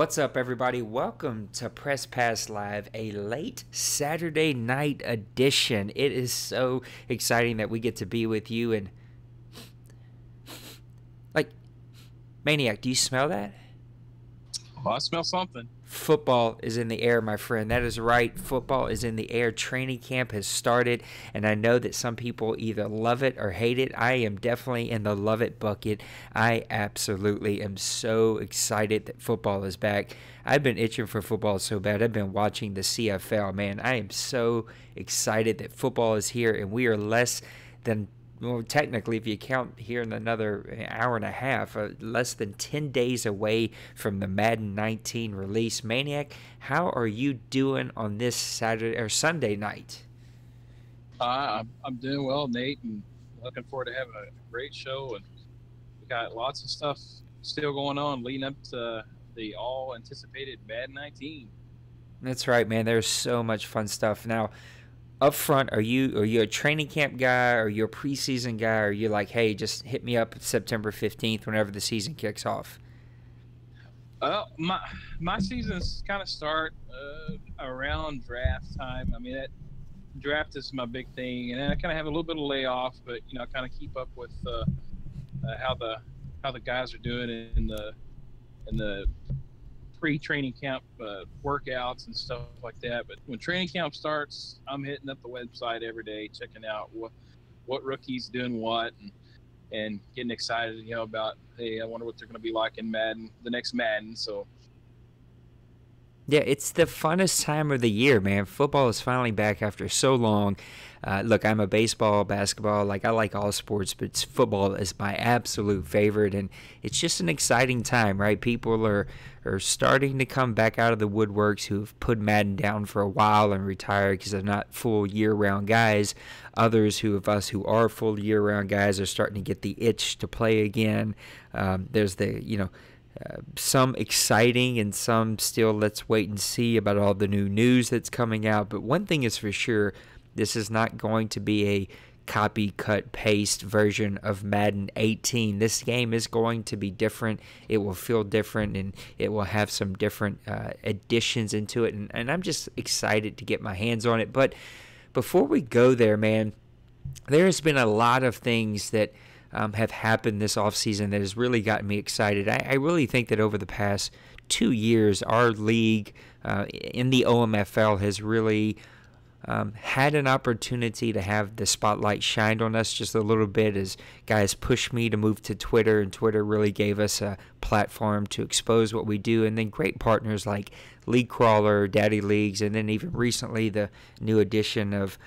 What's up, everybody? Welcome to Press Pass Live, a late Saturday night edition. It is so exciting that we get to be with you. And, like, Maniac, do you smell that? Oh, I smell something. Football is in the air, my friend. That is right. Football is in the air. Training camp has started, and I know that some people either love it or hate it. I am definitely in the love it bucket. I absolutely am so excited that football is back. I've been itching for football so bad. I've been watching the CFL, man. I am so excited that football is here, and we are less than, well, technically, if you count here in another hour and a half, less than 10 days away from the Madden 19 release. Maniac, how are you doing on this Saturday or Sunday night? I'm doing well, Nate, and looking forward to having a great show. And we got lots of stuff still going on leading up to the all-anticipated Madden 19. That's right, man. There's so much fun stuff. Now, up front, are you a training camp guy, or you a preseason guy, or are you like, hey, just hit me up September 15th whenever the season kicks off? My seasons kind of start around draft time. I mean, that draft is my big thing, and then I kind of have a little bit of layoff, but I kind of keep up with how the guys are doing in the pre-training camp workouts and stuff like that. But when training camp starts, I'm hitting up the website every day, checking out what rookies doing what, and getting excited, about, hey, I wonder what they're going to be like in Madden, the next Madden. So yeah, it's the funnest time of the year, man. Football is finally back after so long. Look, I'm a baseball, basketball, I like all sports, but football is my absolute favorite, and it's just an exciting time, right? People are starting to come back out of the woodworks who've put Madden down for a while and retired because they're not full year-round guys. Others of us who are full year-round guys are starting to get the itch to play again. There's some exciting and some still let's wait and see about all the new news that's coming out. But one thing is for sure, this is not going to be a copy, cut, paste version of Madden 18. This game is going to be different. It will feel different, and it will have some different additions into it. And I'm just excited to get my hands on it. But before we go there, man, there has been a lot of things that have happened this offseason that has really gotten me excited. I really think that over the past 2 years, our league in the OMFL has really had an opportunity to have the spotlight shined on us just a little bit as guys pushed me to move to Twitter, and Twitter really gave us a platform to expose what we do. And then great partners like League Crawler, Daddy Leagues, and then even recently the new addition of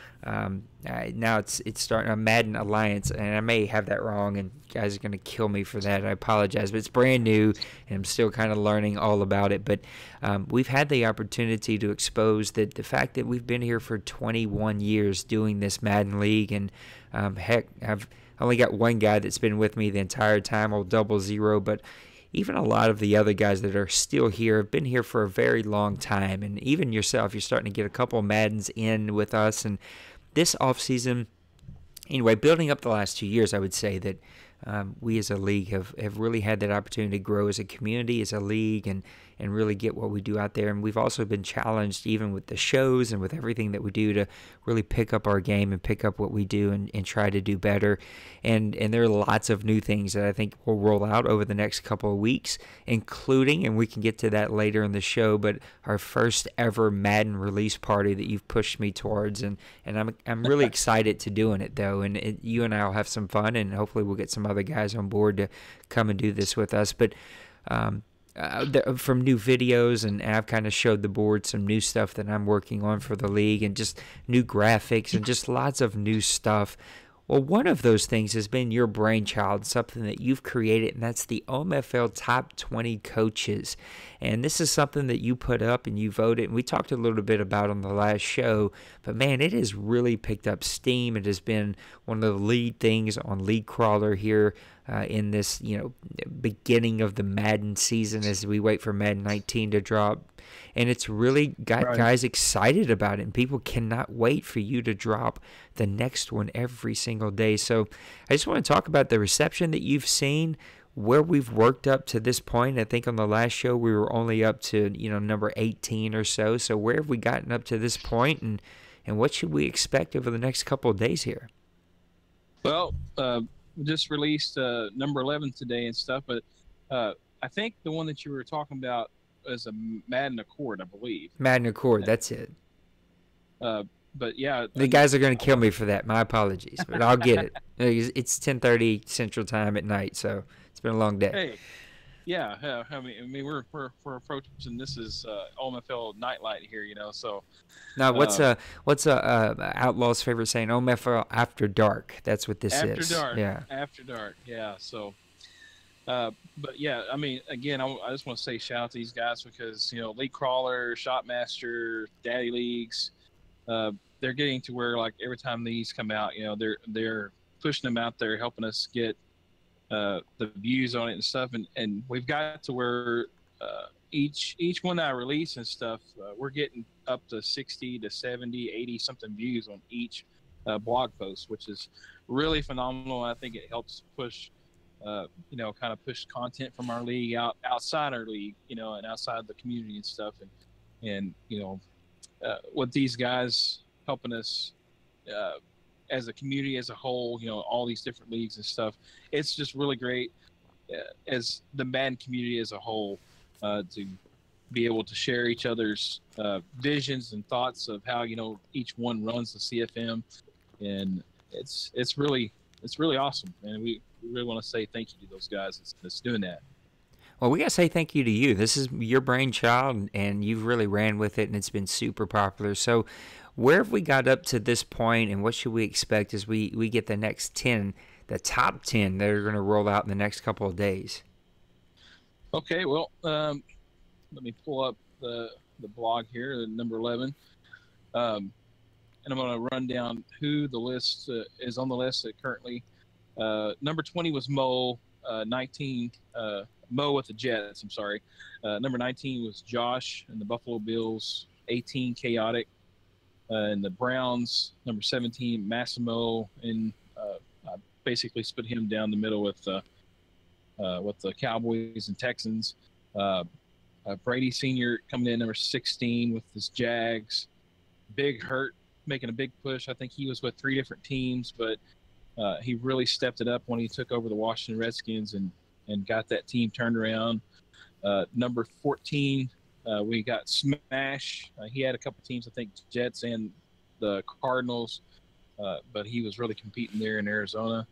now it's starting a Madden Alliance, and I may have that wrong, and guys are going to kill me for that. I apologize, but it's brand new, and I'm still kind of learning all about it. But we've had the opportunity to expose the fact that we've been here for 21 years doing this Madden League, and heck, I've only got one guy that's been with me the entire time, old Double Zero, but even a lot of the other guys that are still here have been here for a very long time. And even yourself, you're starting to get a couple of Maddens in with us. And this offseason, anyway, building up the last 2 years, I would say that we as a league have really had that opportunity to grow as a community, as a league, and really get what we do out there. And we've also been challenged even with the shows and with everything that we do to really pick up our game and pick up what we do and try to do better. And there are lots of new things that I think will roll out over the next couple of weeks, including, and we can get to that later in the show, but our first ever Madden release party that you've pushed me towards. And I'm really excited to doing it, though. And you and I will have some fun, and hopefully we'll get some other guys on board to come and do this with us. But from new videos, and I've kind of showed the board some new stuff that I'm working on for the league, and just new graphics and just lots of new stuff. Well, one of those things has been your brainchild, something that you've created, and that's the OMFL Top 20 Coaches. And this is something that you put up and you voted, and we talked a little bit about on the last show, but man, it has really picked up steam. It has been one of the lead things on League Crawler here in this, beginning of the Madden season as we wait for Madden 19 to drop. And it's really got guys excited about it, and people cannot wait for you to drop the next one every single day. So I just want to talk about the reception that you've seen. where we've worked up to this point. I think on the last show we were only up to, number 18 or so. So where have we gotten up to this point, and what should we expect over the next couple of days here? Well, we just released number 11 today and stuff, but I think the one that you were talking about is a Madden Accord, I believe. Madden Accord, that's it. But yeah, the guys are going to kill me for that. My apologies, but I'll get it. It's 10:30 Central Time at night, so it's been a long day. Hey, yeah. I mean, we're approaching. This is OMFL Nightlight here, So now, what's Outlaw's favorite saying? OMFL After Dark. That's what this is. After dark. Yeah. After dark. Yeah. So, but yeah, I mean, again, I just want to say shout out to these guys because League Crawler, Shotmaster, Daddy Leagues. They're getting to where like every time these come out, they're pushing them out there, helping us get the views on it and stuff, and we've got to where each one that I release and stuff, we're getting up to 60 to 70, 80 something views on each blog post, which is really phenomenal. I think it helps push, kind of push content from our league outside our league, and outside the community and stuff, and with these guys helping us as a community as a whole, all these different leagues and stuff, it's just really great as the Madden community as a whole to be able to share each other's visions and thoughts of how each one runs the CFM, and it's really awesome, and we really want to say thank you to those guys that's doing that. Well, we got to say thank you to you. This is your brainchild, and you've really ran with it, and it's been super popular. So where have we got up to this point, and what should we expect as we get the next 10, the top 10 that are going to roll out in the next couple of days? Okay, well, let me pull up the blog here, number 11. And I'm going to run down who the list is on the list currently. Number 20 was Mo. 19, Mo with the Jets, I'm sorry. Number 19 was Josh and the Buffalo Bills. 18, Chaotic. And the Browns, number 17, Massimo. And I basically split him down the middle with the Cowboys and Texans. Brady Sr. coming in number 16 with his Jags. Big Hurt making a big push. I think he was with 3 different teams, but he really stepped it up when he took over the Washington Redskins and got that team turned around. Number 14, we got Smash. He had a couple teams, I think Jets and the Cardinals, but he was really competing there in Arizona.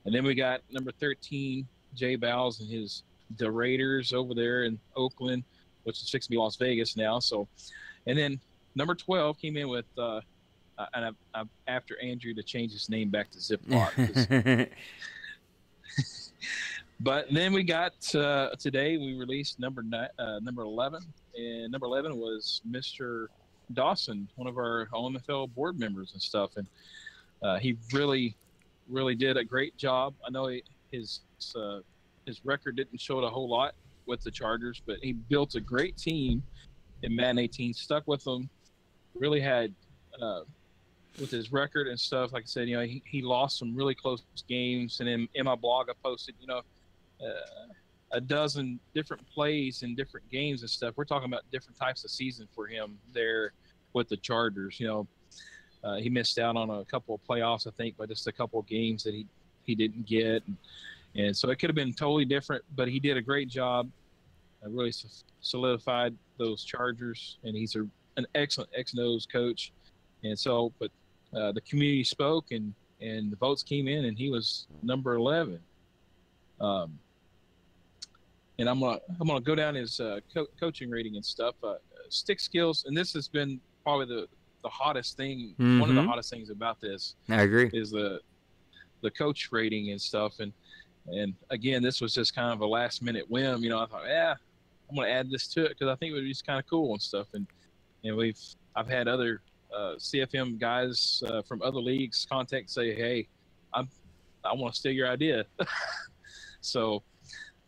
And then we got number 13, Jay Bowles and the Raiders over there in Oakland, which is fixing to be Las Vegas now. So, and then number 12 came in with and I've after Andrew to change his name back to Ziploc. But then we got today we released number 11, and number 11 was Mr. Dawson, one of our OMFL board members and stuff, and he really did a great job. I know his record didn't show it a whole lot with the Chargers, but he built a great team in Madden 18, stuck with them, really had with his record and stuff. Like I said, he lost some really close games, and in my blog I posted, a dozen different plays in different games and stuff. We're talking about different types of season for him there with the Chargers. He missed out on a couple of playoffs, I think, by just a couple of games that he didn't get, and so it could have been totally different. But he did a great job. Really solidified those Chargers, and he's an excellent X-Nose coach. And so, but the community spoke, and the votes came in, and he was number 11. And I'm gonna go down his coaching rating and stuff. Stick skills, and this has been probably the hottest thing. Mm-hmm. One of the hottest things about this, I agree, is the coach rating and stuff. And again, this was just kind of a last minute whim. I thought, I'm gonna add this to it because I think it would be just kind of cool and stuff. And I've had other CFM guys from other leagues contact, say, hey, I want to steal your idea. So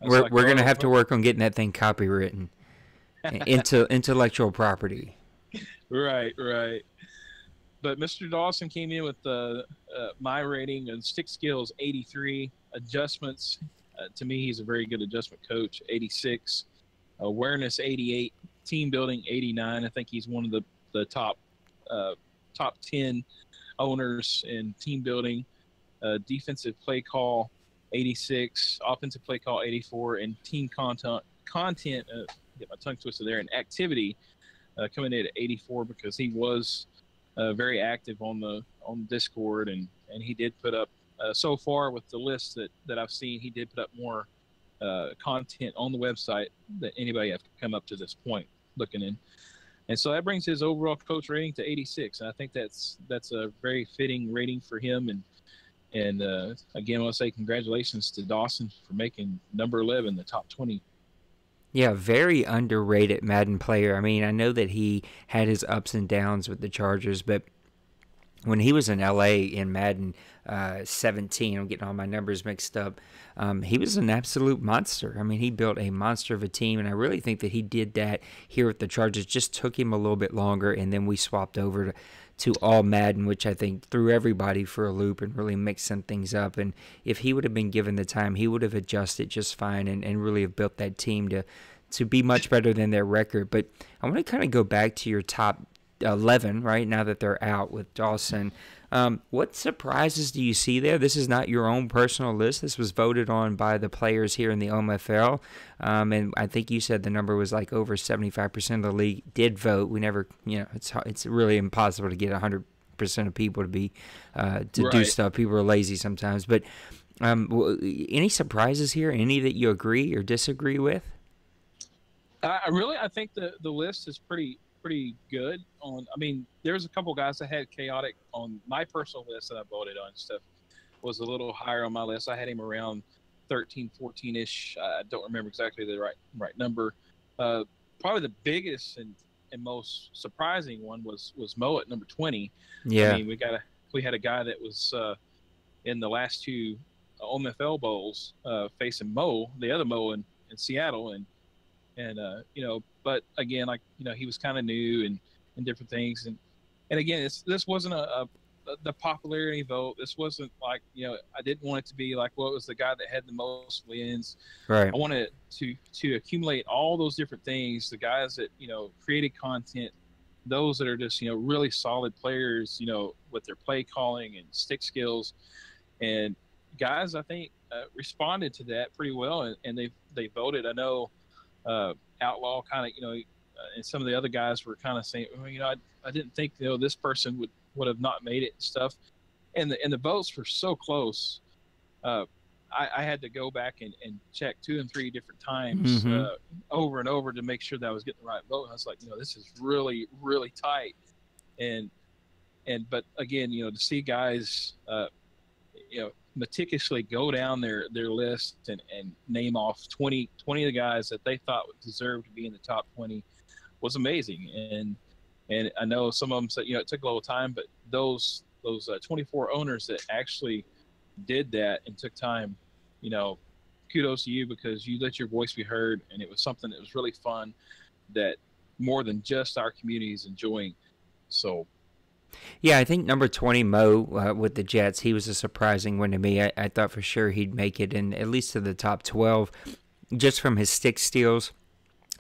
we're going to have to work on getting that thing copywritten into intellectual property. Right. But Mr. Dawson came in with my rating and stick skills 83, adjustments. To me, he's a very good adjustment coach. 86, awareness 88, team building 89. I think he's one of the top 10 owners in team building. Defensive play call 86, offensive play call 84, and team content. Get my tongue twisted there. And activity coming in at 84 because he was very active on the Discord, and he did put up so far with the list that I've seen, he did put up more content on the website than anybody have come up to this point looking in. And so that brings his overall coach rating to 86. And I think that's a very fitting rating for him. And again, I want to say congratulations to Dawson for making number 11 the top 20. Yeah, very underrated Madden player. I mean, I know that he had his ups and downs with the Chargers, but when he was in LA in Madden 17, I'm getting all my numbers mixed up, he was an absolute monster. I mean, he built a monster of a team, and I really think that he did that here with the Chargers. Just took him a little bit longer, and then we swapped over to all Madden, which I think threw everybody for a loop and really mixed some things up. And if he would have been given the time, he would have adjusted just fine and really have built that team to be much better than their record. But I want to kind of go back to your top 11 right now that they're out with Dawson. What surprises do you see there? This is not your own personal list. This was voted on by the players here in the OMFL. And I think you said the number was like over 75% of the league did vote. We never, it's really impossible to get 100% of people to be do stuff. People are lazy sometimes. But any surprises here? Any that you agree or disagree with? I think the list is pretty good. There's a couple guys that had chaotic on my personal list that I voted on. Stuff was a little higher on my list. I had him around 13, 14-ish. I don't remember exactly the right number. Probably the biggest and most surprising one was Mo at number 20. Yeah. I mean, we had a guy that was in the last two OMFL bowls facing Mo, the other Mo in Seattle, and but again, he was kind of new and different things, and again, this wasn't the popularity vote. This wasn't like, I didn't want it to be like, well, it was the guy that had the most wins. Right. I wanted to accumulate all those different things, the guys that created content, those that are just really solid players, with their play calling and stick skills, and guys I think responded to that pretty well, and they voted. I know Outlaw kind of and some of the other guys were kind of saying, I didn't think this person would have not made it and stuff, and the votes were so close. I had to go back and check 2 and 3 different times over and over to make sure that I was getting the right vote. And I was like, this is really, really tight. But again, to see guys, meticulously go down their list and name off 20 of the guys that they thought deserved to be in the top 20 was amazing. And I know some of them said, it took a little time, but those 24 owners that actually did that and took time, kudos to you, because you let your voice be heard, and it was something that was really fun that more than just our community is enjoying. So yeah, I think number 20, Mo, with the Jets, he was a surprising one to me. I thought for sure he'd make it in at least to the top 12 just from his stick steals.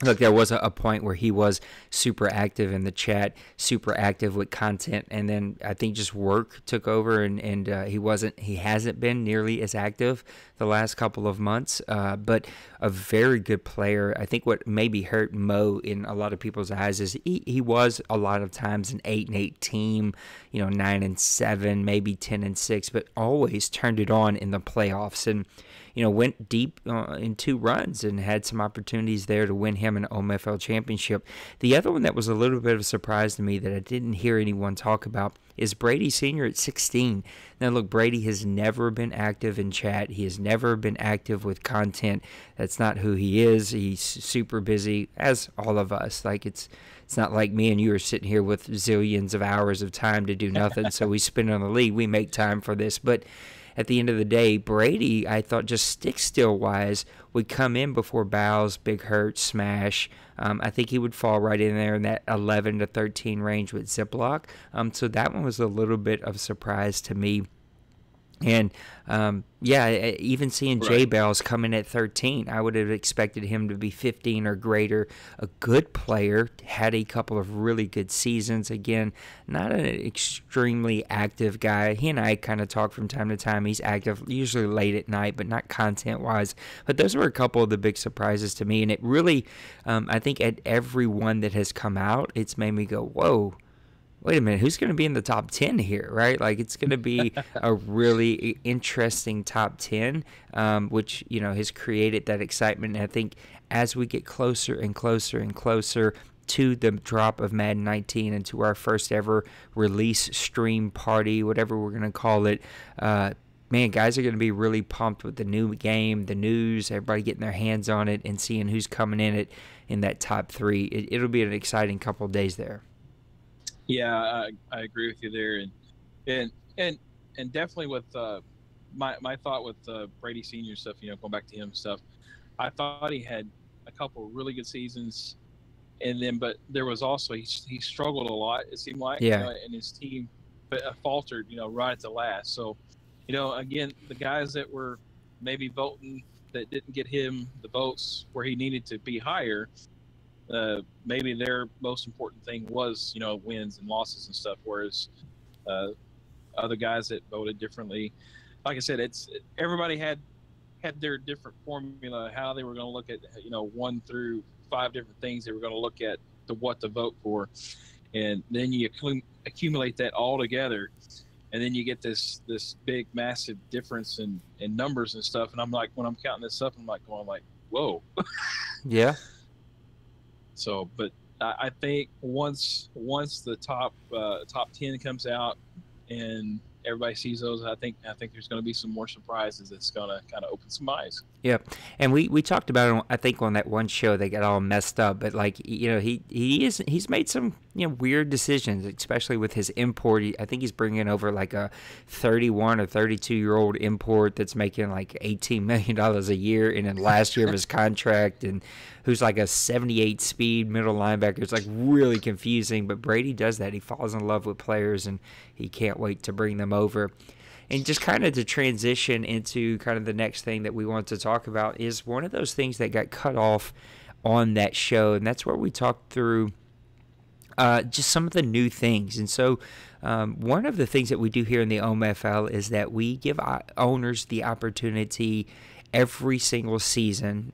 Look, there was a point where he was super active in the chat, super active with content, and then I think just work took over, and he hasn't been nearly as active the last couple of months, but a very good player. I think what maybe hurt Mo in a lot of people's eyes is he was a lot of times an 8-8 team, 9-7, maybe 10-6, but always turned it on in the playoffs, and went deep in 2 runs and had some opportunities there to win him an OMFL championship. The other one that was a little bit of a surprise to me that I didn't hear anyone talk about is Brady Sr. at 16. Now, look, Brady has never been active in chat. He has never been active with content. That's not who he is. He's super busy, as all of us. Like, it's not like me and you are sitting here with zillions of hours of time to do nothing, so we spend it on the league. We make time for this, but at the end of the day, Brady, I thought just stick still wise, would come in before Bows, Big Hurt, Smash. I think he would fall right in there in that 11 to 13 range with Ziploc. So that one was a little bit of a surprise to me. And even seeing Right. J Bells come in at 13, I would have expected him to be 15 or greater. A good player, had a couple of really good seasons. Again, not an extremely active guy. He and I kind of talk from time to time. He's active, usually late at night, but not content-wise. But those were a couple of the big surprises to me. And it really, I think at every one that has come out, it's made me go, whoa. Wait a minute, who's going to be in the top 10 here, right? Like, it's going to be a really interesting top 10, which, has created that excitement. And I think as we get closer and closer and closer to the drop of Madden 19 and to our first ever release stream party, whatever we're going to call it, man, guys are going to be really pumped with the new game, the news, everybody getting their hands on it and seeing who's coming in that top 3. It'll be an exciting couple of days there. Yeah, I agree with you there, and definitely with my thought with Brady Senior stuff. Going back to him stuff, I thought he had a couple of really good seasons, but there was also he struggled a lot. It seemed like, and his team faltered, right at the last. So, again, the guys that were maybe voting that didn't get him the votes where he needed to be higher. Maybe their most important thing was, wins and losses and stuff, whereas other guys that voted differently, like I said, everybody had their different formula, how they were going to look at, 1 through 5 different things they were going to look at what to vote for. And then you accumulate that all together, and then you get this big, massive difference in numbers and stuff. And I'm like, when I'm counting this up, I'm like going like, whoa. Yeah. So, but I think once the top 10 comes out and everybody sees those, I think there's going to be some more surprises. That's going to kind of open some eyes. Yeah, and we talked about it, I think, on that one show. They got all messed up, but like, he's made some weird decisions, especially with his import. I think he's bringing over like a 31 or 32-year-old import that's making like $18 million a year in the last year of his contract, and who's like a 78 speed middle linebacker. It's like really confusing, but Brady does that. He falls in love with players, and he can't wait to bring them over. And just kind of to transition into kind of the next thing that we want to talk about is one of those things that got cut off on that show, and that's where we talked through just some of the new things. And so one of the things that we do here in the OMFL is that we give owners the opportunity every single season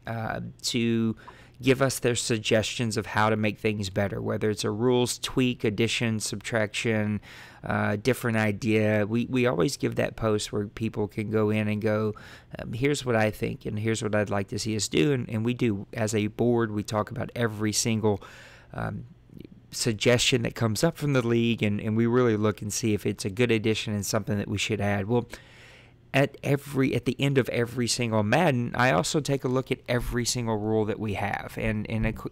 to give us their suggestions of how to make things better, whether it's a rules tweak, addition, subtraction, different idea. We always give that post where people can go in and go, here's what I think, and here's what I'd like to see us do. And we do, as a board, we talk about every single suggestion that comes up from the league, and we really look and see if it's a good addition and something that we should add. Well, at the end of every single Madden, I also take a look at every single rule that we have. And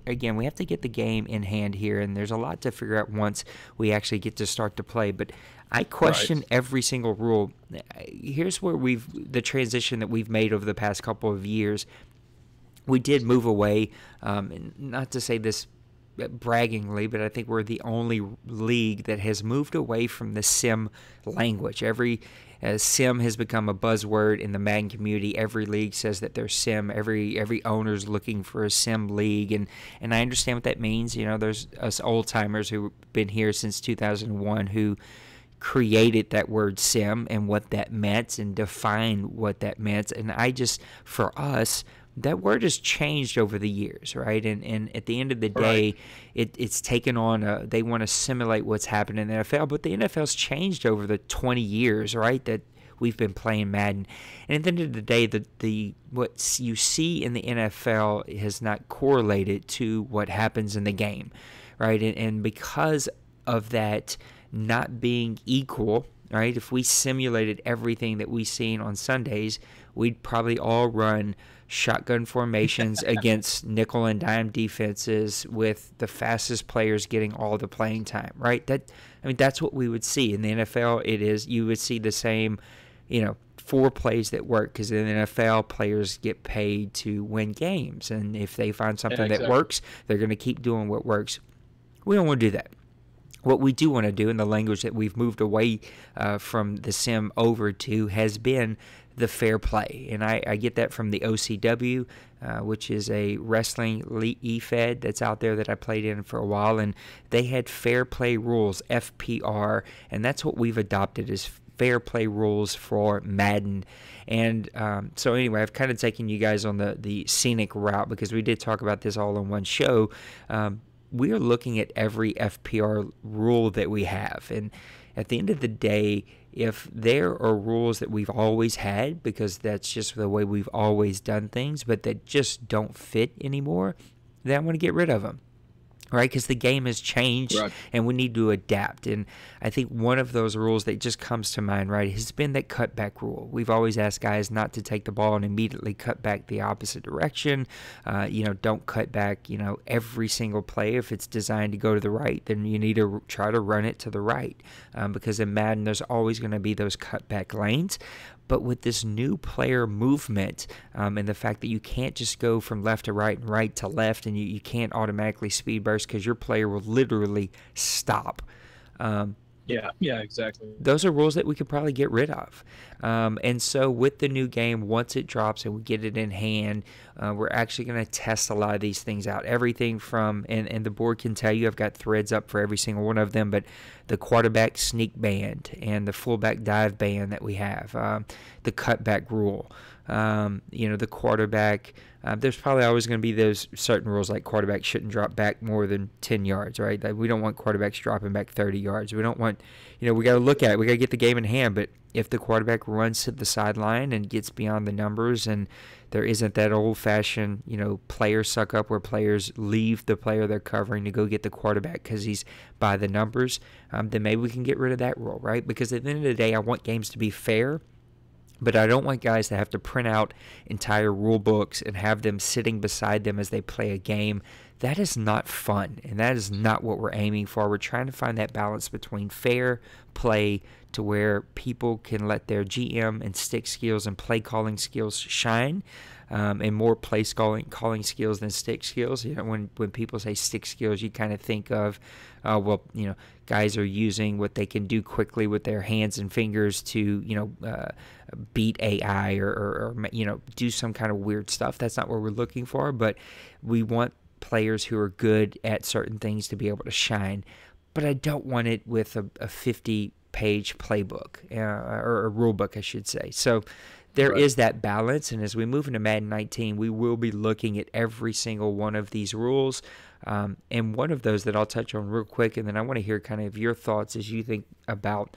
again, we have to get the game in hand here, and there's a lot to figure out once we actually get to start to play. But I question every single rule. Here's where the transition that we've made over the past couple of years. We did move away, not to say this braggingly, but I think we're the only league that has moved away from the sim language. Sim has become a buzzword in the Madden community. Every league says that they're sim. Every owner's looking for a sim league, and I understand what that means. There's us old timers who've been here since 2001 who created that word sim and what that meant and defined what that meant. And for us, that word has changed over the years, right? And at the end of the day, it's taken on they want to simulate what's happened in the NFL, but the NFL's changed over the 20 years, right, that we've been playing Madden. And at the end of the day, what you see in the NFL has not correlated to what happens in the game, right? And because of that not being equal, right, if we simulated everything that we've seen on Sundays, we'd probably all run shotgun formations against nickel and dime defenses with the fastest players getting all the playing time, right? That's what we would see. In the NFL, you would see the same, 4 plays that work, because in the NFL, players get paid to win games, and if they find something that works, they're going to keep doing what works. We don't want to do that. What we do want to do, in the language that we've moved away from the sim over to, has been the fair play. And I get that from the OCW, which is a wrestling e-fed that's out there that I played in for a while. And they had fair play rules, FPR, and that's what we've adopted as fair play rules for Madden. And so anyway, I've kind of taken you guys on the scenic route, because we did talk about this all in one show. We are looking at every FPR rule that we have. And at the end of the day, if there are rules that we've always had, because that's just the way we've always done things, but that just don't fit anymore, then I want to get rid of them. Right, because the game has changed, right, and we need to adapt. And I think one of those rules that just comes to mind, right, has been that cutback rule. We've always asked guys not to take the ball and immediately cut back the opposite direction. Don't cut back, every single play. If it's designed to go to the right, then you need to try to run it to the right, because in Madden, there's always going to be those cutback lanes. But with this new player movement and the fact that you can't just go from left to right and right to left, and you can't automatically speed burst, because your player will literally stop. Yeah, exactly. Those are rules that we could probably get rid of. And so with the new game, once it drops and we get it in hand, we're actually going to test a lot of these things out. Everything from, and the board can tell you, I've got threads up for every single one of them, but the quarterback sneak band and the fullback dive band that we have, the cutback rule, the quarterback. There's probably always going to be those certain rules, like quarterbacks shouldn't drop back more than 10 yards, right? Like, we don't want quarterbacks dropping back 30 yards. We don't want, we got to look at it. We got to get the game in hand. But if the quarterback runs to the sideline and gets beyond the numbers, and there isn't that old-fashioned, player suck-up where players leave the player they're covering to go get the quarterback because he's by the numbers, then maybe we can get rid of that rule, right? Because at the end of the day, I want games to be fair. But I don't want guys to have to print out entire rule books and have them sitting beside them as they play a game. That is not fun, and that is not what we're aiming for. We're trying to find that balance between fair play to where people can let their GM and stick skills and play calling skills shine, and more play calling skills than stick skills. When people say stick skills, you kind of think of, guys are using what they can do quickly with their hands and fingers to, beat AI or do some kind of weird stuff. That's not what we're looking for, but we want players who are good at certain things to be able to shine. But I don't want it with a 50-page playbook, or a rule book, I should say. So there is that balance, and as we move into Madden 19, we will be looking at every single one of these rules. And one of those that I'll touch on real quick, and then I want to hear kind of your thoughts as you think about,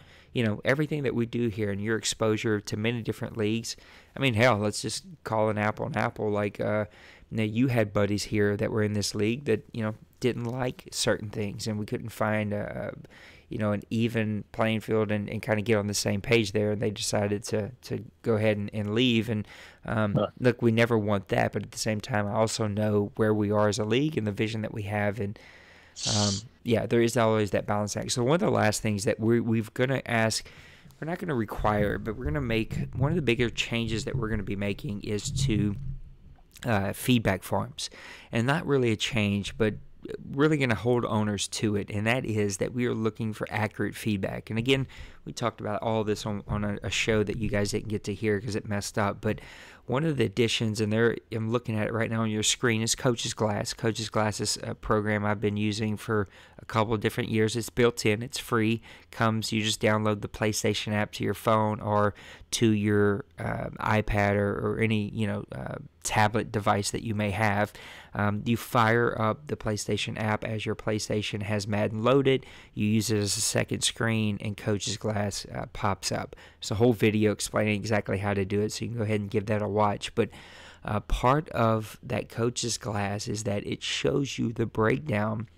everything that we do here and your exposure to many different leagues. I mean, hell, let's just call an apple an apple. Like, you had buddies here that were in this league that, didn't like certain things, and we couldn't find an even playing field and kind of get on the same page there, and they decided to go ahead and leave. And look, we never want that, but at the same time, I also know where we are as a league and the vision that we have, and there is always that balance act. So one of the last things that we've going to ask, we're not going to require, but we're going to make one of the bigger changes that we're going to be making is to feedback forms, and not really a change, but really going to hold owners to it, and that is that we are looking for accurate feedback. And again, we talked about all this on a show that you guys didn't get to hear because it messed up, but one of the additions, and I'm looking at it right now on your screen, is Coach's Glass. Coach's Glass is a program I've been using for a couple of different years. It's built in, it's free, you just download the PlayStation app to your phone or to your iPad or any tablet device that you may have. You fire up the PlayStation app as your PlayStation has Madden loaded. You use it as a second screen, and Coach's Glass pops up. It's a whole video explaining exactly how to do it, so you can go ahead and give that a watch. But part of that Coach's Glass is that it shows you the breakdown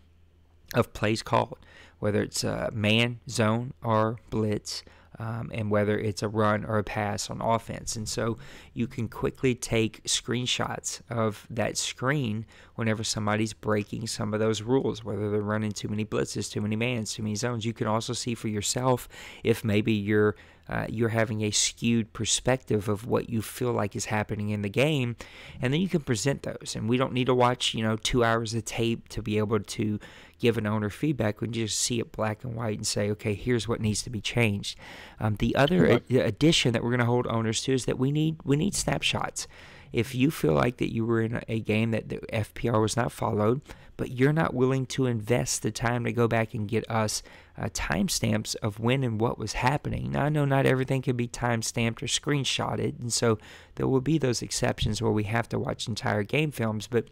of plays called, whether it's man, zone, or blitz, and whether it's a run or a pass on offense. And so you can quickly take screenshots of that screen whenever somebody's breaking some of those rules, whether they're running too many blitzes, too many mans, too many zones. You can also see for yourself if maybe you're having a skewed perspective of what you feel like is happening in the game, and then you can present those. And we don't need to watch 2 hours of tape to be able to give an owner feedback. We can just see it black and white and say, okay, here's what needs to be changed. The other addition that we're going to hold owners to is that we need snapshots. If you feel like that you were in a game that the FPR was not followed, but you're not willing to invest the time to go back and get us timestamps of when and what was happening. Now, I know not everything can be timestamped or screenshotted, and so there will be those exceptions where we have to watch entire game films, but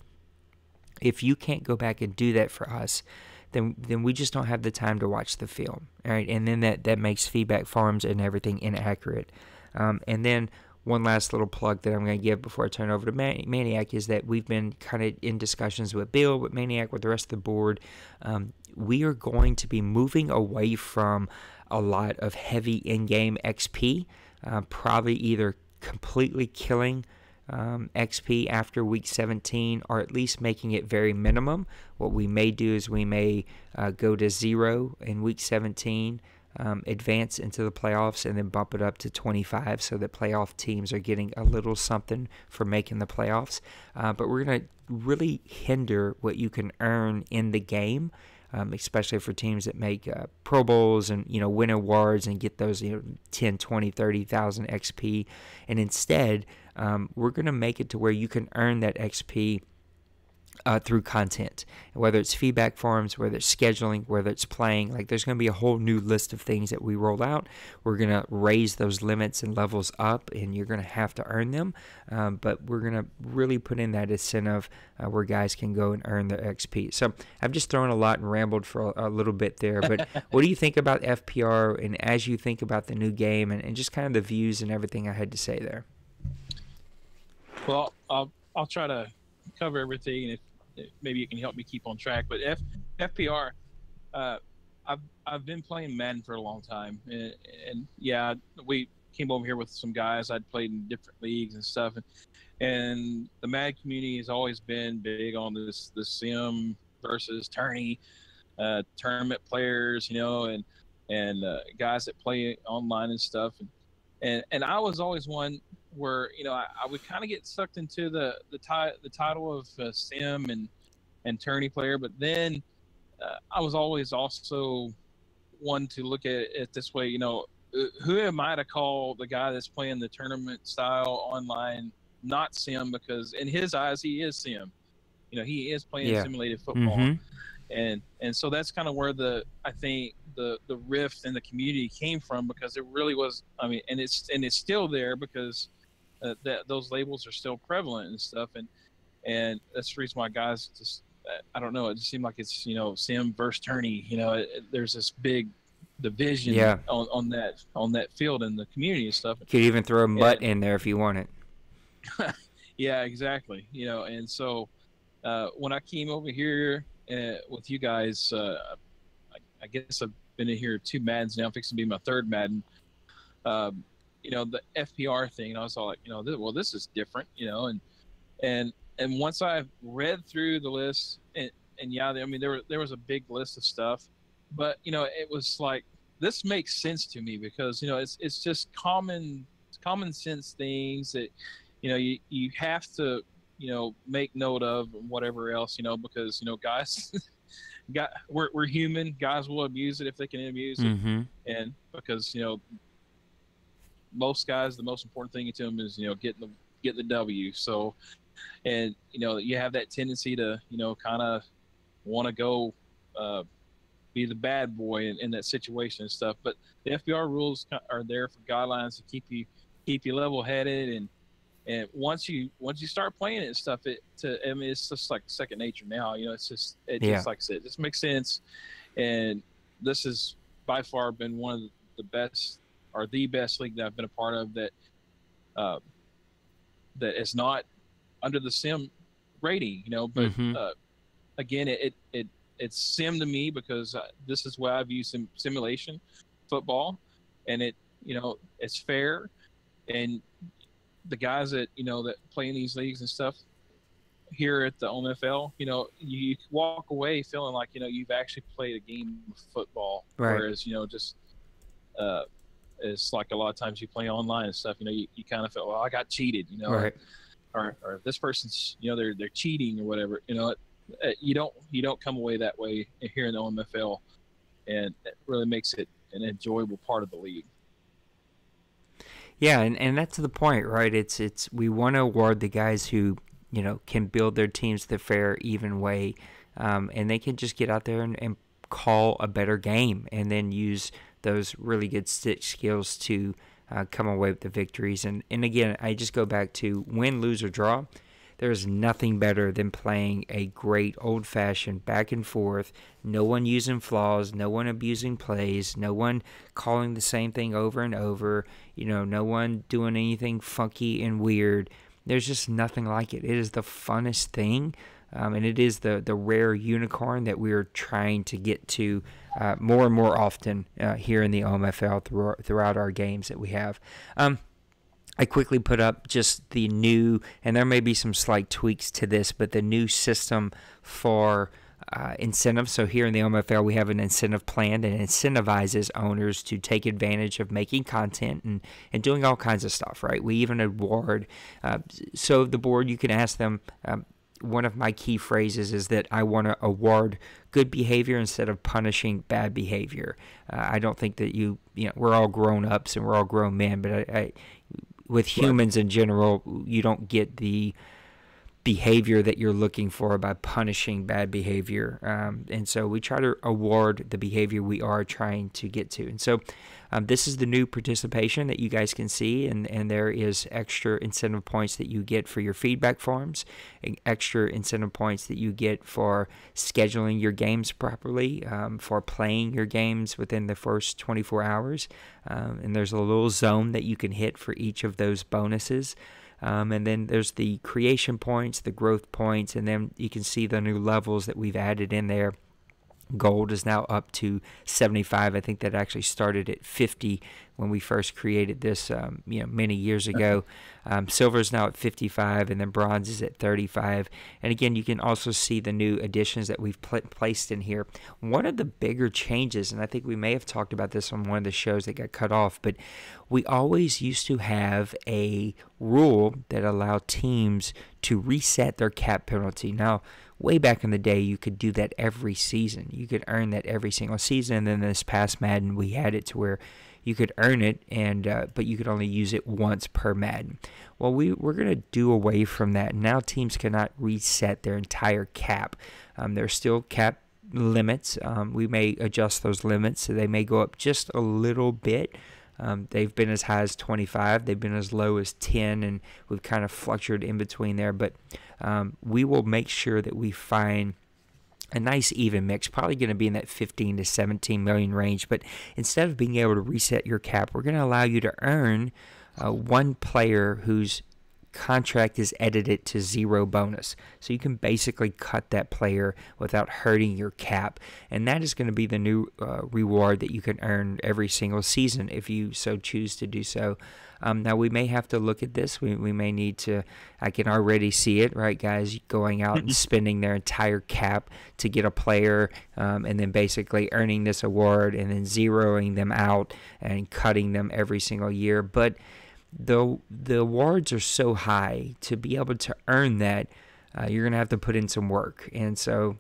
if you can't go back and do that for us, then we just don't have the time to watch the film, all right? And then that makes feedback forms and everything inaccurate. And then one last little plug that I'm going to give before I turn it over to Maniac is that we've been kind of in discussions with Bill, with Maniac, with the rest of the board. We are going to be moving away from a lot of heavy in-game XP, probably either completely killing XP after week 17, or at least making it very minimum. What we may do is we may go to 0 in week 17, advance into the playoffs, and then bump it up to 25 so that playoff teams are getting a little something for making the playoffs. But we're going to really hinder what you can earn in the game, especially for teams that make Pro Bowls and win awards and get those 10, 20, 30,000 XP. And instead, we're going to make it to where you can earn that XP through content, whether it's feedback forms, whether it's scheduling, whether it's playing. Like, there's going to be a whole new list of things that we roll out. We're going to raise those limits and levels up, and you're going to have to earn them. But we're going to really put in that incentive where guys can go and earn their XP. So I've just thrown a lot and rambled for a little bit there. But what do you think about FPR, and as you think about the new game and just kind of the views and everything I had to say there? Well, I'll try to cover everything, and if maybe you can help me keep on track. But FPR, I've been playing Madden for a long time, and yeah, we came over here with some guys I'd played in different leagues and stuff, and the Madden community has always been big on the sim versus tourney, tournament players, and guys that play online and stuff, and I was always one where I would kind of get sucked into the title of sim and tourney player, but then I was always also one to look at it this way. Who am I to call the guy that's playing the tournament style online not sim? Because in his eyes, he is sim. He is playing simulated football. Mm-hmm. And so that's kind of where I think the rift in the community came from, because it really was. I mean, and it's still there, because those labels are still prevalent and stuff, and that's the reason why guys just, I don't know, it just seemed like it's sim versus tourney. There's this big division on that field in the community and stuff. You could even throw a mutt in there if you want it. Yeah, exactly. And so when I came over here with you guys, I guess I've been in here 2 Maddens now, fixing to be my 3rd Madden. The FPR thing, and I was all like, this is different, and once I read through the list, and yeah, I mean, there was a big list of stuff, but it was like, this makes sense to me, because it's just common sense things that you have to make note of, and whatever else, because guys, we're human. Guys will abuse it if they can abuse it, mm-hmm. And because most guys, the most important thing to them is get the W. So, and you have that tendency to kind of want to go be the bad boy in that situation and stuff. But the FBR rules are there for guidelines to keep you level headed, and once you start playing it and stuff, it's just like second nature now. It's just just like I said, it just makes sense. And this has by far been one of the best, or the best league that I've been a part of that is not under the sim rating, but mm-hmm. Again, it's sim to me, because this is why I view simulation football, and it's fair, and the guys that that play in these leagues and stuff, here at the OMFL, you walk away feeling like, you've actually played a game of football. Right. Whereas, just it's like a lot of times you play online and stuff, you kind of feel, well, I got cheated, Right. or this person's, they're cheating or whatever, you don't come away that way here in the OMFL, and it really makes it an enjoyable part of the league. Yeah, and that's the point, right? It's we want to award the guys who can build their teams the fair, even way, and they can just get out there and call a better game, and then use those really good stick skills to come away with the victories. And again, I just go back to win, lose, or draw. There's nothing better than playing a great old-fashioned back and forth, no one using flaws, no one abusing plays, no one calling the same thing over and over, no one doing anything funky and weird. There's just nothing like it. It is the funnest thing, and it is the rare unicorn that we're trying to get to more and more often here in the OMFL throughout our games that we have. I quickly put up just the new, and there may be some slight tweaks to this, but the new system for incentives. So here in the OMFL, we have an incentive plan that incentivizes owners to take advantage of making content and doing all kinds of stuff, right? We even award, so the board, you can ask them, one of my key phrases is that I want to award good behavior instead of punishing bad behavior. I don't think that we're all grown-ups and we're all grown men, but with humans in general, you don't get the behavior that you're looking for by punishing bad behavior. And so we try to award the behavior we are trying to get to. And so this is the new participation that you guys can see, and there is extra incentive points that you get for your feedback forms, extra incentive points that you get for scheduling your games properly, for playing your games within the first 24 hours. And there's a little zone that you can hit for each of those bonuses. And then there's the creation points, the growth points, and then you can see the new levels that we've added in there. Gold is now up to 75. I think that actually started at 50 when we first created this, many years ago. Silver is now at 55, and then bronze is at 35. And again, you can also see the new additions that we've placed in here. One of the bigger changes, and I think we may have talked about this on one of the shows that got cut off, but we always used to have a rule that allowed teams to reset their cap penalty. Now, way back in the day, you could do that every season. You could earn that every single season. And then this past Madden, we had it to where you could earn it, but you could only use it once per Madden. Well, we're going to do away from that. Now teams cannot reset their entire cap. There's still cap limits. We may adjust those limits, so they may go up just a little bit. They've been as high as 25. They've been as low as 10, and we've kind of fluctuated in between there. But we will make sure that we find a nice even mix, probably going to be in that 15 to 17 million range. But instead of being able to reset your cap, we're going to allow you to earn one player whose contract is edited to 0 bonus. So you can basically cut that player without hurting your cap. And that is going to be the new reward that you can earn every single season if you so choose to do so. Now, we may have to look at this. We may need to, I can already see it, right, guys, going out and spending their entire cap to get a player and then basically earning this award and then zeroing them out and cutting them every single year. But the awards are so high, to be able to earn that, you're going to have to put in some work. And so,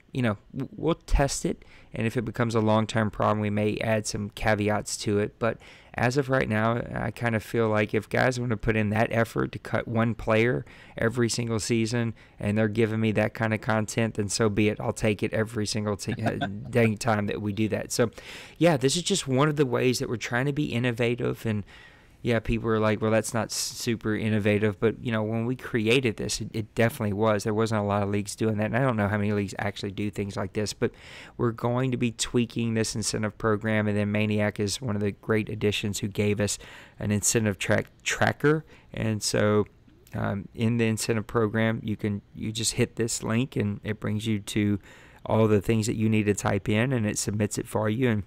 we'll test it. And if it becomes a long-term problem, we may add some caveats to it. But as of right now, I kind of feel like if guys want to put in that effort to cut one player every single season and they're giving me that kind of content, then so be it. I'll take it every single dang time that we do that. So, yeah, this is just one of the ways that we're trying to be innovative. And yeah, people are like, well, that's not super innovative. But, when we created this, it definitely was. There wasn't a lot of leagues doing that. And I don't know how many leagues actually do things like this. But we're going to be tweaking this incentive program. And then Maniac is one of the great additions who gave us an incentive tracker. And so in the incentive program, you just hit this link and it brings you to all the things that you need to type in, and it submits it for you. And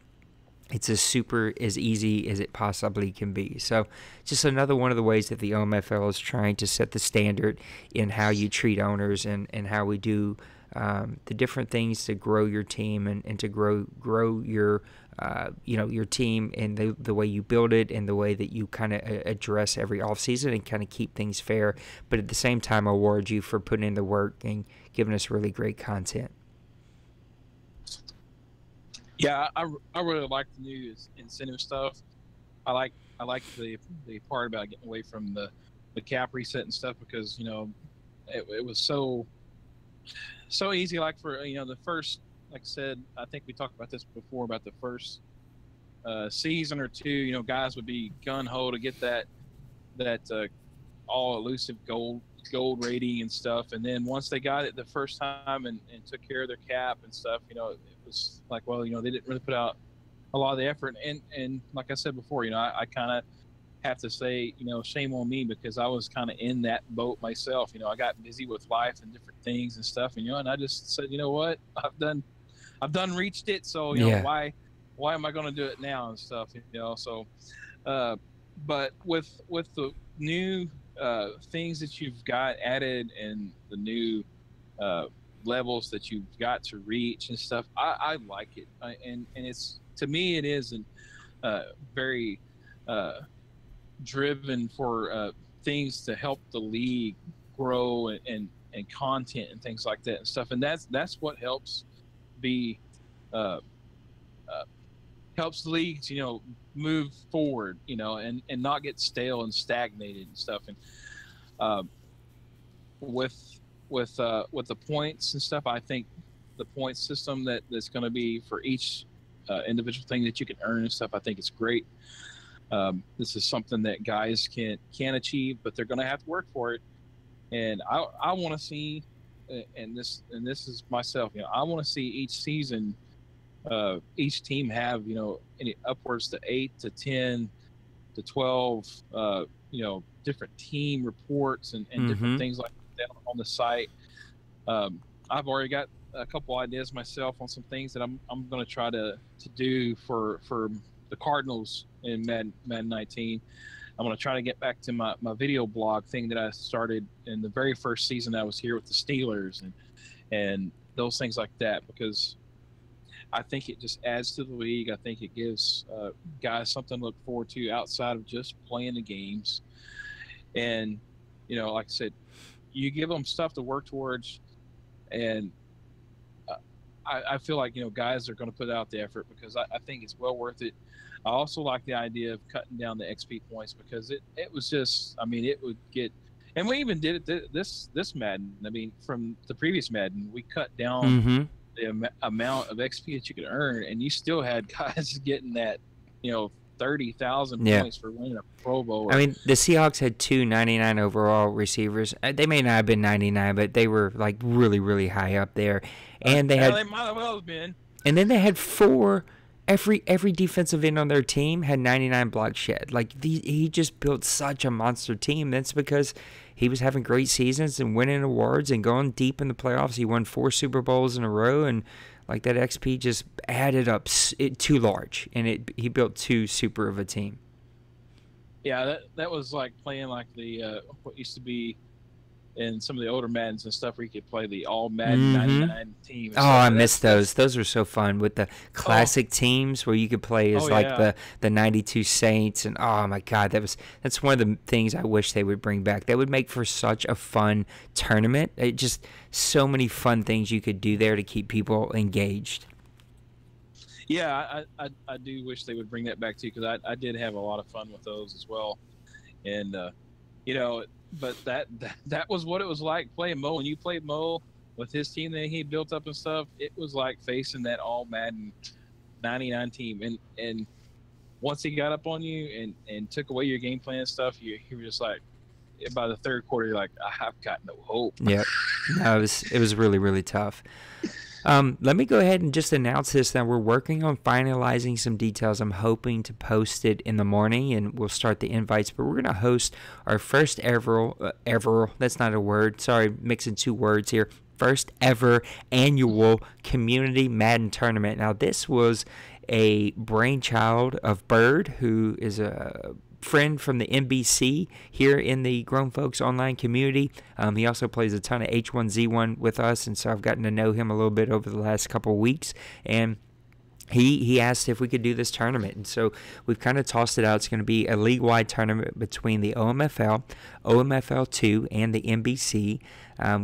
it's as easy as it possibly can be. So just another one of the ways that the OMFL is trying to set the standard in how you treat owners and how we do the different things to grow your team and to grow your your team and the way you build it and the way that you kind of address every offseason and kind of keep things fair, but at the same time award you for putting in the work and giving us really great content. Yeah, I really like the new incentive stuff. I like the part about getting away from the cap reset and stuff, because it was so easy. Like for the first, like I said, I think we talked about this before about the first season or two. Guys would be gun ho to get that all elusive gold rating and stuff, and then once they got it the first time and took care of their cap and stuff, it was like, well, they didn't really put out a lot of the effort, and like I said before, I kind of have to say, shame on me, because I was kind of in that boat myself. I got busy with life and different things and stuff, and I just said, what, I've done reached it, so why am I going to do it now and stuff, so but with the new things that you've got added and the new levels that you've got to reach and stuff, I like it, and it's, to me, it is very driven for things to help the league grow and content and things like that and stuff, and that's what helps helps the leagues move forward, and not get stale and stagnated and stuff. And with the points and stuff, I think the point system that's going to be for each individual thing that you can earn and stuff, I think it's great. This is something that guys can achieve, but they're going to have to work for it. And I want to see, and this is myself, I want to see each season, each team have any upwards to 8 to 10 to 12 different team reports and different things like that on the site. I've already got a couple ideas myself on some things that I'm going to try to do for the Cardinals in Madden 19. I'm going to try to get back to my video blog thing that I started in the very first season I was here with the Steelers and those things like that, because I think it just adds to the league. I think it gives guys something to look forward to outside of just playing the games. And, like I said, you give them stuff to work towards, and I feel like, guys are going to put out the effort, because I think it's well worth it. I also like the idea of cutting down the XP points, because it was just, it would get, and we even did it this Madden. From the previous Madden, we cut down the amount of XP that you could earn, and you still had guys getting that, 30,000 points for winning a Pro Bowl. The Seahawks had 2 99 overall receivers. They may not have been 99, but they were like really, really high up there. And they might have well have been. And then they had 4. Every defensive end on their team had 99 blocks shed. He just built such a monster team. That's because he was having great seasons and winning awards and going deep in the playoffs. He won 4 Super Bowls in a row, and that XP just added up too large, and he built too super of a team. Yeah, that was like playing like the what used to be in some of the older Maddens and stuff, where you could play the all Madden 99 team. Oh, I missed those. Those were so fun with the classic teams where you could play as the 92 Saints, and oh my God, that's one of the things I wish they would bring back. That would make for such a fun tournament. It just so many fun things you could do there to keep people engaged. Yeah, I do wish they would bring that back too, because I did have a lot of fun with those as well, and but that was what it was like playing Mo. When you played Mo with his team that he built up and stuff, it was like facing that all Madden 99 team. And once he got up on you and took away your game plan and stuff, you were just like, by the third quarter, you're like, I've got no hope. Yeah, no, it was really, really tough. Let me go ahead and just announce this. That we're working on finalizing some details. I'm hoping to post it in the morning, and we'll start the invites. But we're going to host our first ever, that's not a word. Sorry, mixing 2 words here. First ever annual Community Madden Tournament. Now, this was a brainchild of Bird, who is a friend from the NBC here in the Grown Folks online community. He also plays a ton of H1Z1 with us, and so I've gotten to know him a little bit over the last couple of weeks. And he asked if we could do this tournament, and so we've kind of tossed it out. It's going to be a league-wide tournament between the OMFL, OMFL2, and the NBC.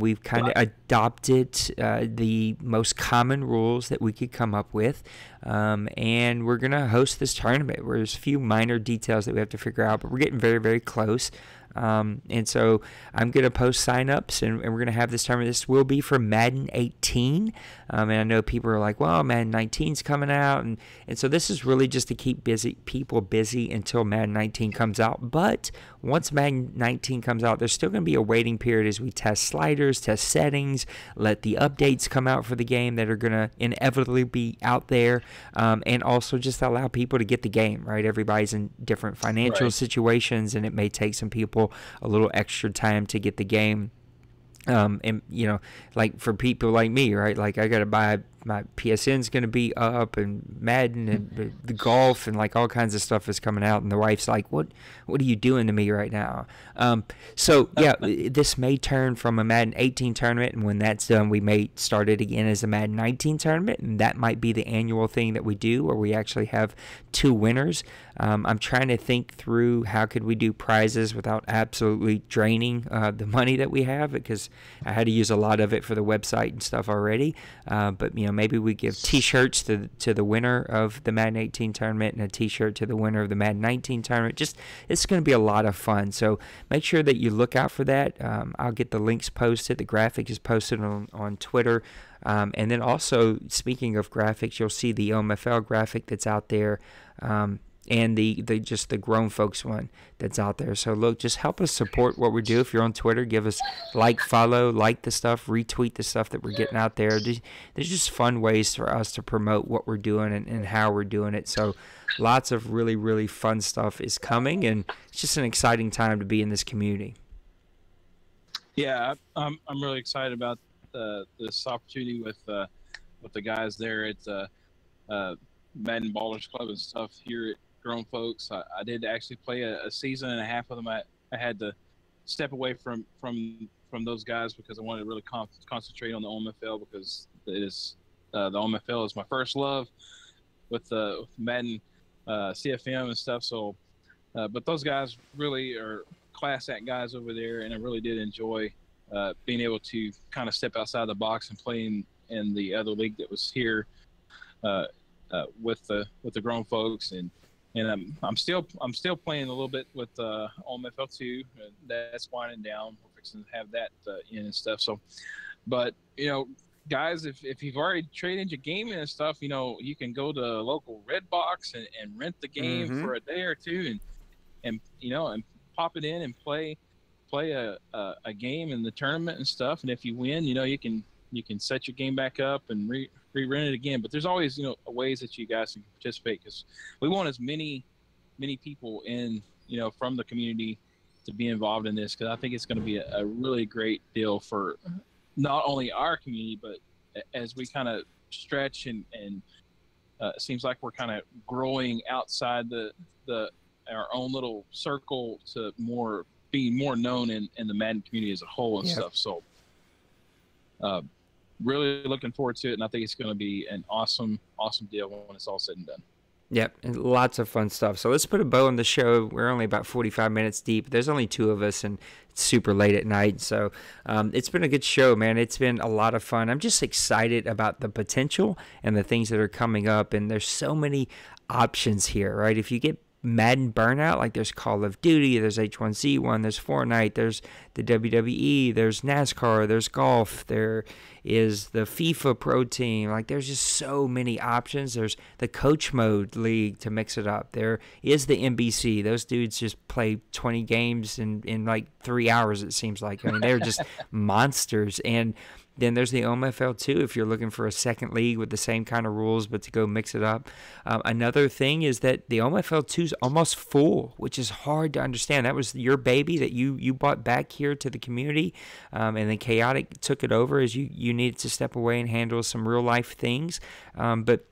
We've kind of adopted the most common rules that we could come up with, and we're going to host this tournament. There's a few minor details that we have to figure out, but we're getting very, very close. And so I'm going to post sign-ups, and we're going to have this tournament. This will be for Madden 18, and I know people are like, well, Madden 19 is coming out, and so this is really just to keep people busy until Madden 19 comes out. But once Madden 19 comes out, there's still going to be a waiting period as we test sliders, test settings, let the updates come out for the game that are going to inevitably be out there, and also just allow people to get the game, right? Everybody's in different financial situations, and it may take some people a little extra time to get the game. And like for people like me, right? Like I gotta buy, my PSN's gonna be up, and Madden and the golf and like all kinds of stuff is coming out, and the wife's like, what are you doing to me right now? So yeah, this may turn from a Madden 18 tournament, and when that's done, we may start it again as a Madden 19 tournament, and that might be the annual thing that we do, where we actually have 2 winners. I'm trying to think through how could we do prizes without absolutely draining the money that we have, because I had to use a lot of it for the website and stuff already. But maybe we give T-shirts to the winner of the Madden 18 tournament, and a T-shirt to the winner of the Madden 19 tournament. Just, it's going to be a lot of fun. So make sure that you look out for that. I'll get the links posted. The graphic is posted on Twitter. And then also, speaking of graphics, you'll see the OMFL graphic that's out there. And the Grown Folks one that's out there. So look, just help us support what we do. If you're on Twitter, give us follow, like the stuff, retweet the stuff that we're getting out there. There's just fun ways for us to promote what we're doing and how we're doing it. So lots of really, really fun stuff is coming, and it's just an exciting time to be in this community. Yeah, I'm really excited about this opportunity with the guys there at Madden Ballers Club and stuff here at Grown Folks. I did actually play a season and a half with them. I had to step away from those guys because I wanted to really concentrate on the OMFL, because it is the OMFL is my first love with Madden CFM and stuff. So, but those guys really are class act guys over there, and I really did enjoy being able to kind of step outside the box and play in the other league that was here with the Grown Folks, and I'm still playing a little bit with OMFL2. That's winding down. We're fixing to have that in and stuff. So, but guys, if you've already traded your game and stuff, you can go to local Redbox and rent the game for a day or two, and pop it in and play a game in the tournament and stuff. And if you win, you can set your game back up and re-rent it again. But there's always ways that you guys can participate, because we want as many people in from the community to be involved in this, because I think it's going to be a really great deal for not only our community, but as we kind of stretch and it seems like we're kind of growing outside our own little circle to being more known in the Madden community as a whole and stuff. So really looking forward to it, and I think it's going to be an awesome deal when it's all said and done. Yep, and lots of fun stuff. So let's put a bow on the show. We're only about 45 minutes deep. There's only 2 of us, and it's super late at night. So it's been a good show, man. It's been a lot of fun. I'm just excited about the potential and the things that are coming up, and there's so many options here, right? If you get Madden burnout, like there's Call of Duty, there's H1Z1, there's Fortnite, there's the WWE, there's NASCAR, there's golf, there is the FIFA Pro Team. Like there's just so many options. There's the Coach Mode League to mix it up. There is the NBC. Those dudes just play 20 games in like 3 hours, it seems like. I mean, they're just monsters. And then there's the OMFL too, if you're looking for a second league with the same kind of rules, but to go mix it up. Another thing is that the OMFL 2 is almost full, which is hard to understand. That was your baby that you brought back here to the community, and then Chaotic took it over as you needed to step away and handle some real life things. But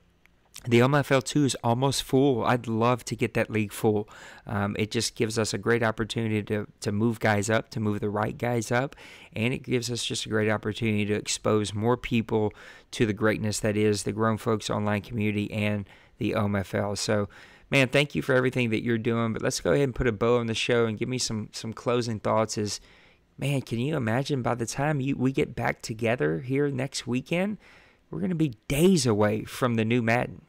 The OMFL 2 is almost full. I'd love to get that league full. It just gives us a great opportunity to move guys up, to move the right guys up, and it gives us just a great opportunity to expose more people to the greatness that is the Grown Folks Online community and the OMFL. So, man, thank you for everything that you're doing, but let's go ahead and put a bow on the show and give me some closing thoughts. Man, can you imagine by the time we get back together here next weekend, we're going to be days away from the new Madden.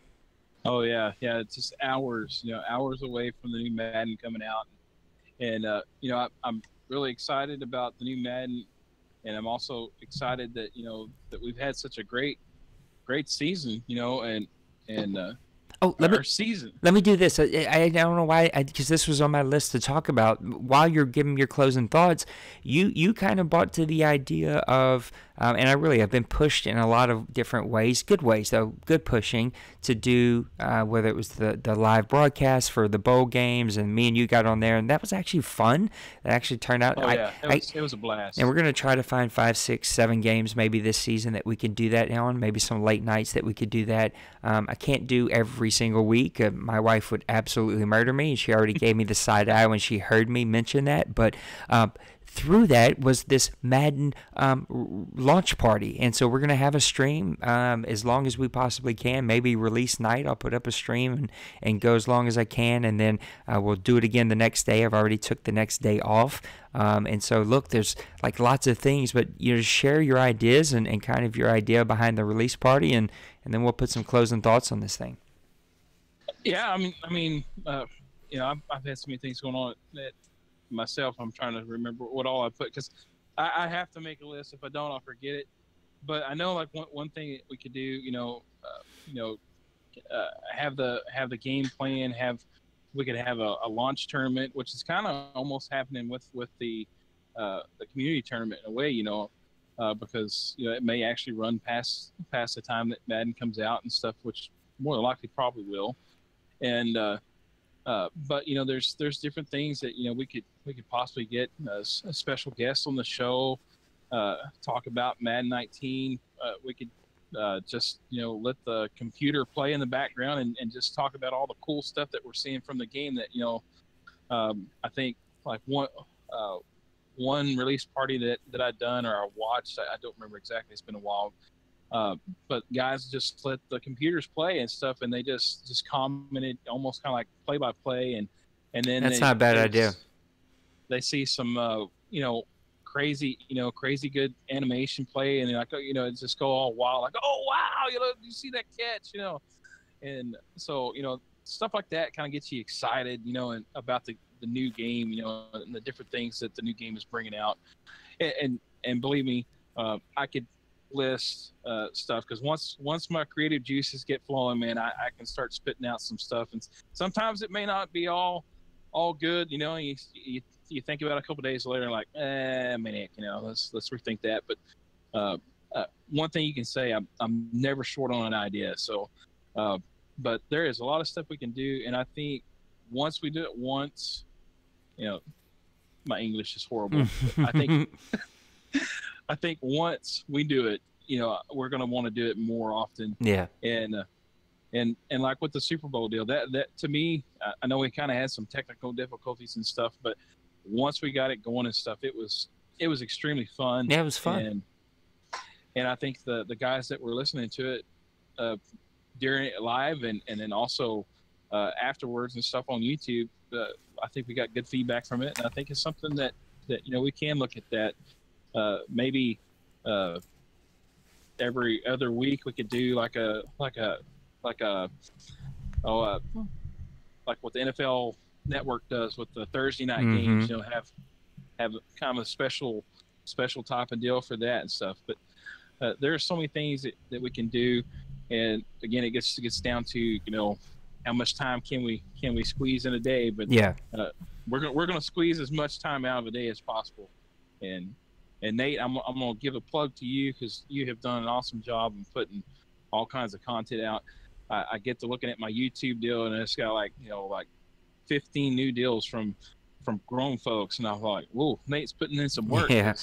Oh yeah, it's just hours, hours away from the new Madden coming out, and I'm really excited about the new Madden, and I'm also excited that that we've had such a great season, and Oh, our season. Let me do this. I don't know why, because this was on my list to talk about. While you're giving your closing thoughts, you kind of brought to the idea of, and I really have been pushed in a lot of different ways, good ways though, good pushing to do, whether it was the live broadcast for the bowl games, and me and you got on there, and that was actually fun. That actually turned out. Oh yeah, it was a blast. And we're gonna try to find 5, 6, 7 games maybe this season that we can do that on. Maybe some late nights that we could do that. I can't do every single week. My wife would absolutely murder me, and she already gave me the side eye when she heard me mention that. But through that was this Madden launch party, and so we're going to have a stream as long as we possibly can. Maybe release night, I'll put up a stream and go as long as I can, and then we'll do it again the next day. I've already took the next day off, and so look, there's like lots of things, but share your ideas and kind of your idea behind the release party, and then we'll put some closing thoughts on this thing. Yeah, I've had so many things going on that myself, I'm trying to remember what all I put, because I have to make a list. If I don't, I'll forget it. But I know like one thing that we could do, have the game plan. We could have a launch tournament, which is kind of almost happening with the community tournament in a way, because it may actually run past the time that Madden comes out and stuff, which more than likely probably will. And but there's different things that we could possibly get a special guest on the show, talk about Madden 19. We could just let the computer play in the background and just talk about all the cool stuff that we're seeing from the game. That I think like one release party that I'd done or I watched, I don't remember exactly. It's been a while. But guys just let the computers play and stuff, and they just commented almost kind of like play-by-play, and then that's not a bad idea. They see some crazy good animation play, and they're like, just go all wild, like, oh wow, you see that catch, and so stuff like that kind of gets you excited, and about the new game, and the different things that the new game is bringing out, and believe me, I could list stuff, because once my creative juices get flowing, man, I can start spitting out some stuff, and sometimes it may not be all good. You think about it a couple days later and like, Maniac, let's rethink that. But one thing you can say, I'm never short on an idea. So but there is a lot of stuff we can do, and I think once we do it once, my English is horrible. I think once we do it, we're going to want to do it more often. Yeah. And like with the Super Bowl deal, that to me, I know we kind of had some technical difficulties and stuff, but once we got it going and stuff, it was extremely fun. Yeah, it was fun. And I think the guys that were listening to it during it live and then also afterwards and stuff on YouTube, I think we got good feedback from it, and I think it's something that we can look at that. Maybe every other week we could do like what the NFL Network does with the Thursday night games. Have kind of a special type of deal for that and stuff. But there are so many things that we can do, and again, it gets down to how much time can we squeeze in a day. But yeah, we're gonna squeeze as much time out of a day as possible. And Nate, I'm going to give a plug to you, because you have done an awesome job in putting all kinds of content out. I get to looking at my YouTube deal, and it's got like 15 new deals from grown folks, and I was like, whoa, Nate's putting in some work. Yeah.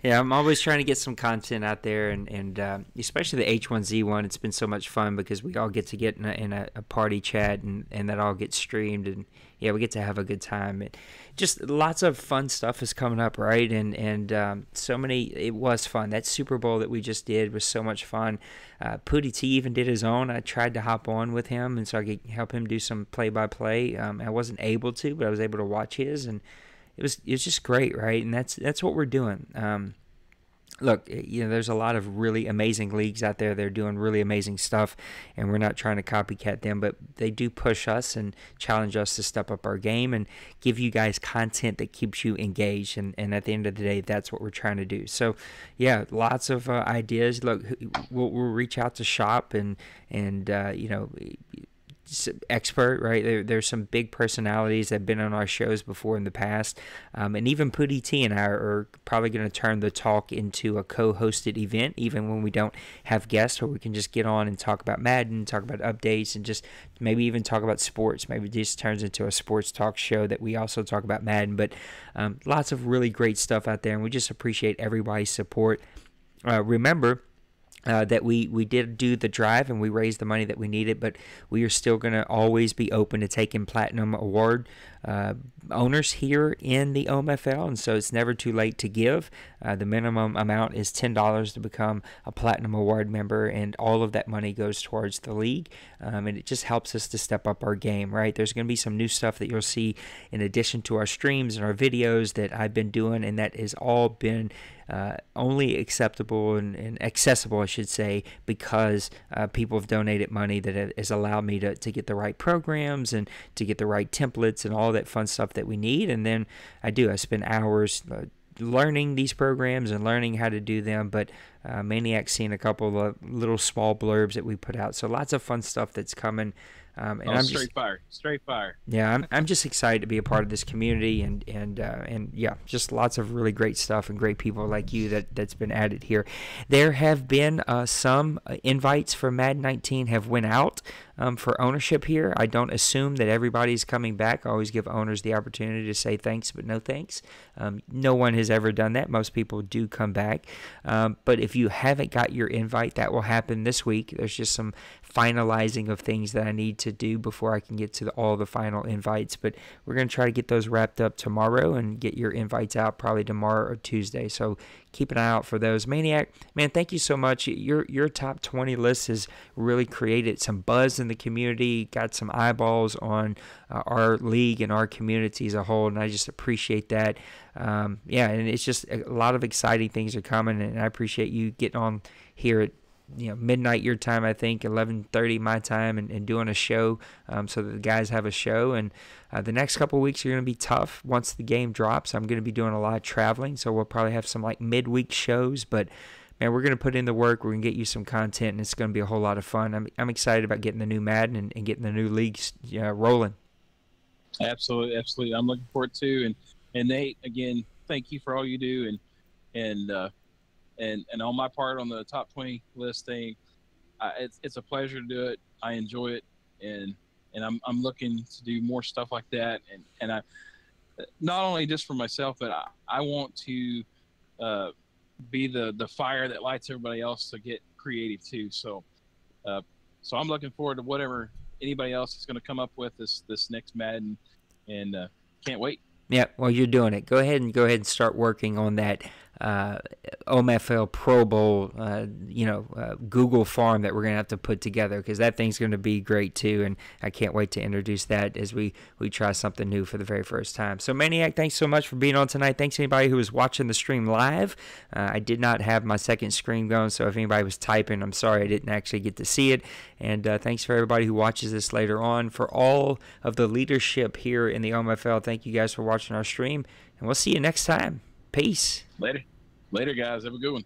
Yeah, I'm always trying to get some content out there, and especially the H1Z1. It's been so much fun because we all get to get in a party chat, and that all gets streamed, and yeah, we get to have a good time. And just lots of fun stuff is coming up, right? And so many. It was fun. That Super Bowl that we just did was so much fun. Pootie T even did his own. I tried to hop on with him, and so I could help him do some play-by-play. I wasn't able to, but I was able to watch his, and it was just great, right? And that's what we're doing. Look, there's a lot of really amazing leagues out there. They're doing really amazing stuff, and we're not trying to copycat them, but they do push us and challenge us to step up our game and give you guys content that keeps you engaged. And at the end of the day, that's what we're trying to do. So, yeah, lots of ideas. Look, we'll reach out to Shop and expert, right? There's some big personalities that have been on our shows before in the past, and even Pootie T and I are probably going to turn the talk into a co-hosted event, even when we don't have guests, or we can just get on and talk about Madden, talk about updates, and just maybe even talk about sports. Maybe this turns into a sports talk show that we also talk about Madden, but lots of really great stuff out there, and we just appreciate everybody's support. Remember that we did do the drive and we raised the money that we needed, but we are still going to always be open to taking Platinum Award owners here in the OMFL, and so it's never too late to give. The minimum amount is $10 to become a Platinum Award member, and all of that money goes towards the league, and it just helps us to step up our game, right? There's going to be some new stuff that you'll see in addition to our streams and our videos that I've been doing, and that has all been only acceptable and accessible, I should say, because people have donated money that has allowed me to get the right programs and to get the right templates and all that fun stuff that we need. And then I spend hours learning these programs and learning how to do them, but Maniac's seen a couple of little small blurbs that we put out, so lots of fun stuff that's coming. And I'm straight fire. Yeah, I'm just excited to be a part of this community, and yeah, just lots of really great stuff and great people like you that's been added here. There have been some invites for Madden 19 have went out for ownership here. I don't assume that everybody's coming back. I always give owners the opportunity to say thanks, but no thanks. No one has ever done that. Most people do come back, but if you haven't got your invite, that will happen this week. There's just some finalizing of things that I need to do before I can get to all the final invites, but we're going to try to get those wrapped up tomorrow and get your invites out probably tomorrow or Tuesday, so keep an eye out for those. Maniac, man, thank you so much. Your top 20 list has really created some buzz in the community, got some eyeballs on our league and our community as a whole, and I just appreciate that. Yeah, and it's just a lot of exciting things are coming, and I appreciate you getting on here at midnight your time, I think 11:30 my time, and doing a show, so that the guys have a show. And the next couple of weeks are going to be tough. Once the game drops, I'm going to be doing a lot of traveling, so we'll probably have some like midweek shows, but man, we're going to put in the work. We're going to get you some content, and it's going to be a whole lot of fun. I'm excited about getting the new Madden and getting the new leagues rolling. Absolutely. I'm looking forward to, and Nate, again, thank you for all you do, and on my part on the top 20 list thing, it's a pleasure to do it. I enjoy it, and I'm looking to do more stuff like that, and I not only just for myself, but I want to be the fire that lights everybody else to get creative too. So I'm looking forward to whatever anybody else is going to come up with this next Madden, and can't wait. Yeah, well, you're doing it. Go ahead and start working on that OMFL Pro Bowl, Google farm that we're going to have to put together, because that thing's going to be great too, and I can't wait to introduce that as we try something new for the very first time. So, Maniac, thanks so much for being on tonight. Thanks to anybody who was watching the stream live. I did not have my second screen going, so if anybody was typing, I'm sorry I didn't actually get to see it. And thanks for everybody who watches this later on. For all of the leadership here in the OMFL, thank you guys for watching our stream, and we'll see you next time. Peace. Later, guys. Have a good one.